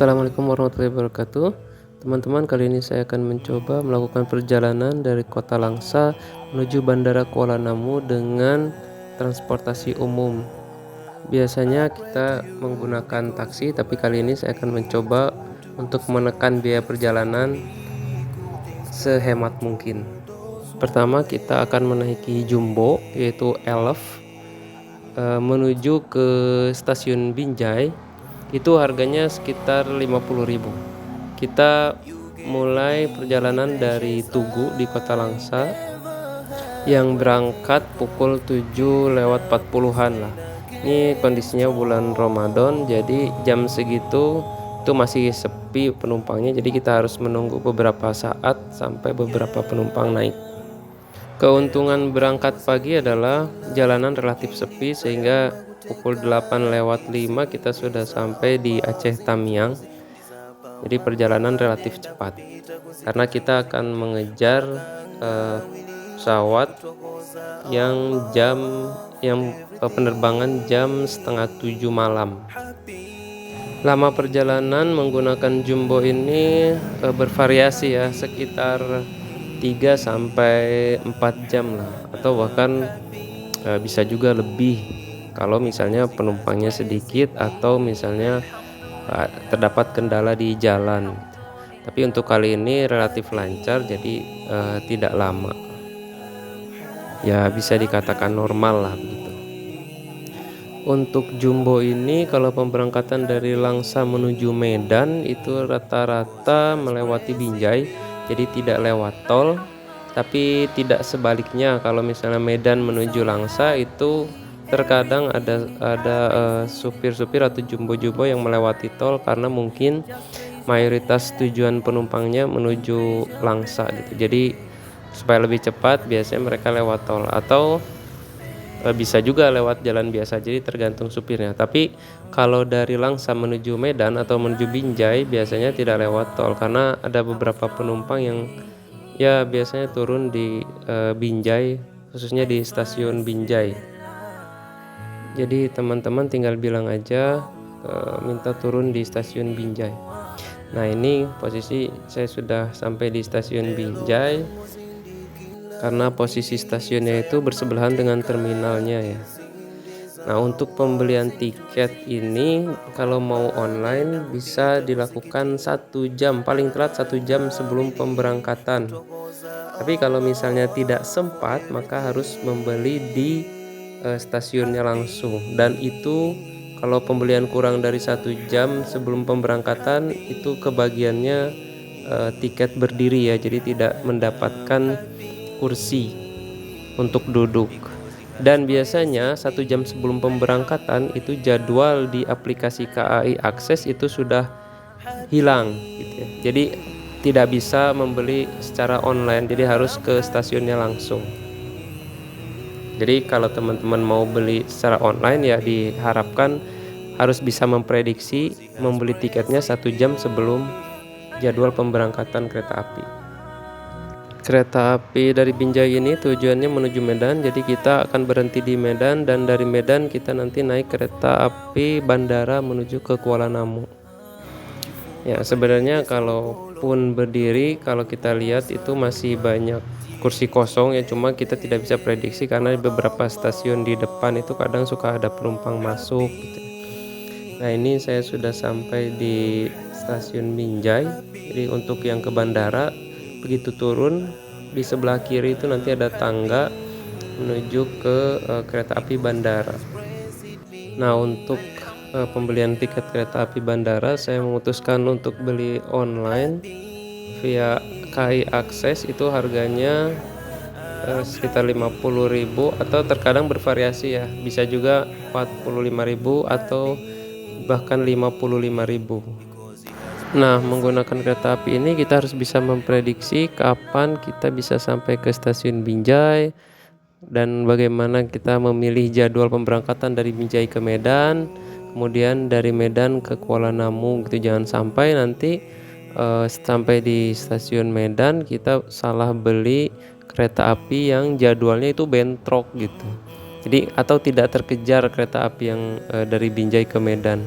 Assalamualaikum warahmatullahi wabarakatuh. Teman-teman, kali ini saya akan mencoba melakukan perjalanan dari Kota Langsa menuju Bandara Kuala Namu dengan transportasi umum. Biasanya kita menggunakan taksi, tapi kali ini saya akan mencoba untuk menekan biaya perjalanan sehemat mungkin. Pertama, kita akan menaiki Jumbo, yaitu Elf, menuju ke stasiun Binjai. Itu harganya sekitar 50.000. Kita mulai perjalanan dari Tugu di Kota Langsa yang berangkat pukul 7:40-an lah. Ini kondisinya bulan Ramadan, jadi jam segitu itu masih sepi penumpangnya, jadi kita harus menunggu beberapa saat sampai beberapa penumpang naik. Keuntungan berangkat pagi adalah jalanan relatif sepi, sehingga pukul 8:05 kita sudah sampai di Aceh Tamiang. Jadi perjalanan relatif cepat karena kita akan mengejar pesawat yang penerbangan jam 6:30 malam. Lama perjalanan menggunakan Jumbo ini bervariasi ya, sekitar 3-4 jam lah, atau bahkan bisa juga lebih kalau misalnya penumpangnya sedikit atau misalnya terdapat kendala di jalan. Tapi untuk kali ini relatif lancar, jadi tidak lama. Ya bisa dikatakan normal lah begitu. Untuk Jumbo ini kalau pemberangkatan dari Langsa menuju Medan itu rata-rata melewati Binjai, jadi tidak lewat tol. Tapi tidak sebaliknya, kalau misalnya Medan menuju Langsa itu terkadang ada supir-supir atau jumbo-jumbo yang melewati tol karena mungkin mayoritas tujuan penumpangnya menuju Langsa gitu. Jadi supaya lebih cepat biasanya mereka lewat tol, atau bisa juga lewat jalan biasa, jadi tergantung supirnya. Tapi kalau dari Langsa menuju Medan atau menuju Binjai biasanya tidak lewat tol karena ada beberapa penumpang yang ya biasanya turun di Binjai, khususnya di stasiun Binjai. Jadi teman-teman tinggal bilang aja minta turun di stasiun Binjai. Nah, ini posisi saya sudah sampai di stasiun Binjai karena posisi stasiunnya itu bersebelahan dengan terminalnya ya. Nah, untuk pembelian tiket ini kalau mau online bisa dilakukan 1 jam, paling telat 1 jam sebelum pemberangkatan. Tapi kalau misalnya tidak sempat, maka harus membeli di stasiunnya langsung. Dan itu kalau pembelian kurang dari 1 jam sebelum pemberangkatan, itu kebagiannya tiket berdiri ya, jadi tidak mendapatkan kursi untuk duduk. Dan biasanya 1 jam sebelum pemberangkatan itu jadwal di aplikasi KAI Akses itu sudah hilang gitu ya. Jadi tidak bisa membeli secara online, jadi harus ke stasiunnya langsung. Jadi kalau teman-teman mau beli secara online ya diharapkan harus bisa memprediksi membeli tiketnya 1 jam sebelum jadwal pemberangkatan kereta api. Kereta api dari Binjai ini tujuannya menuju Medan, jadi kita akan berhenti di Medan dan dari Medan kita nanti naik kereta api bandara menuju ke Kuala Namu. Ya sebenarnya kalaupun berdiri, kalau kita lihat itu masih banyak kursi kosong ya, cuma kita tidak bisa prediksi karena beberapa stasiun di depan itu kadang suka ada penumpang masuk gitu. Nah, ini saya sudah sampai di stasiun Binjai. Jadi untuk yang ke bandara, begitu turun di sebelah kiri itu nanti ada tangga menuju ke kereta api bandara. Nah, untuk pembelian tiket kereta api bandara saya memutuskan untuk beli online via KAI Akses. Itu harganya sekitar 50.000 atau terkadang bervariasi ya, bisa juga 45.000 atau bahkan 55.000. Nah, menggunakan kereta api ini kita harus bisa memprediksi kapan kita bisa sampai ke stasiun Binjai dan bagaimana kita memilih jadwal pemberangkatan dari Binjai ke Medan, kemudian dari Medan ke Kuala Namu gitu. Jangan sampai nanti sampai di stasiun Medan kita salah beli kereta api yang jadwalnya itu bentrok gitu. Jadi atau tidak terkejar kereta api yang dari Binjai ke Medan.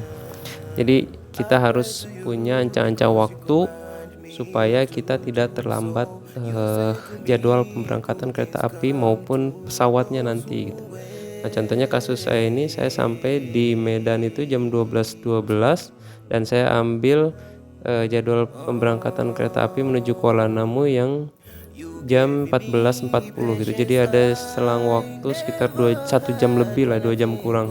Jadi kita harus punya ancang-ancang waktu supaya kita tidak terlambat jadwal pemberangkatan kereta api maupun pesawatnya nanti gitu. Nah, contohnya kasus saya ini, saya sampai di Medan itu jam 12.12 dan saya ambil jadwal pemberangkatan kereta api menuju Kuala Namu yang jam 14.40 gitu. Jadi ada selang waktu sekitar 1 jam lebih lah, 2 jam kurang.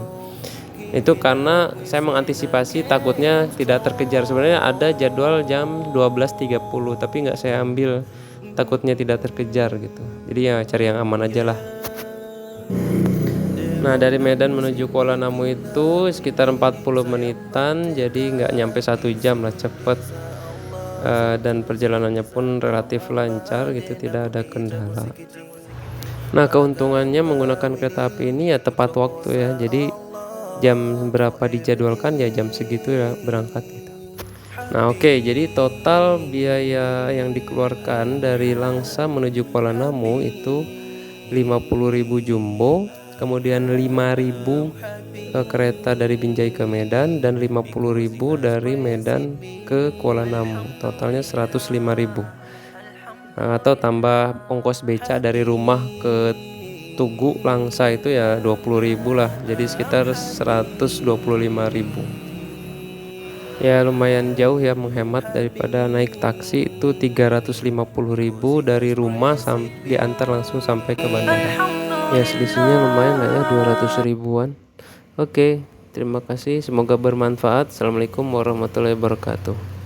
Itu karena saya mengantisipasi takutnya tidak terkejar. Sebenarnya ada jadwal jam 12.30 tapi nggak saya ambil, takutnya tidak terkejar gitu. Jadi ya cari yang aman aja lah. Nah, dari Medan menuju Kuala Namu itu sekitar 40 menitan, jadi nggak nyampe 1 jam lah, cepet. Dan perjalanannya pun relatif lancar gitu, tidak ada kendala. Nah, keuntungannya menggunakan kereta api ini ya tepat waktu ya, jadi jam berapa dijadwalkan ya jam segitu ya berangkat gitu. Nah, oke, jadi total biaya yang dikeluarkan dari Langsa menuju Kuala Namu itu 50.000 jumbo, kemudian 5.000 kereta dari Binjai ke Medan, dan 50.000 dari Medan ke Kuala Namu. Totalnya 105.000. Atau tambah ongkos beca dari rumah ke Tugu Langsa itu ya 20.000 lah, jadi sekitar 125.000. Ya lumayan jauh ya, menghemat daripada naik taksi itu 350.000 dari rumah diantar langsung sampai ke bandara. Ya selisihnya lumayan lah ya, 200 ribuan. Oke, terima kasih, semoga bermanfaat. Assalamualaikum warahmatullahi wabarakatuh.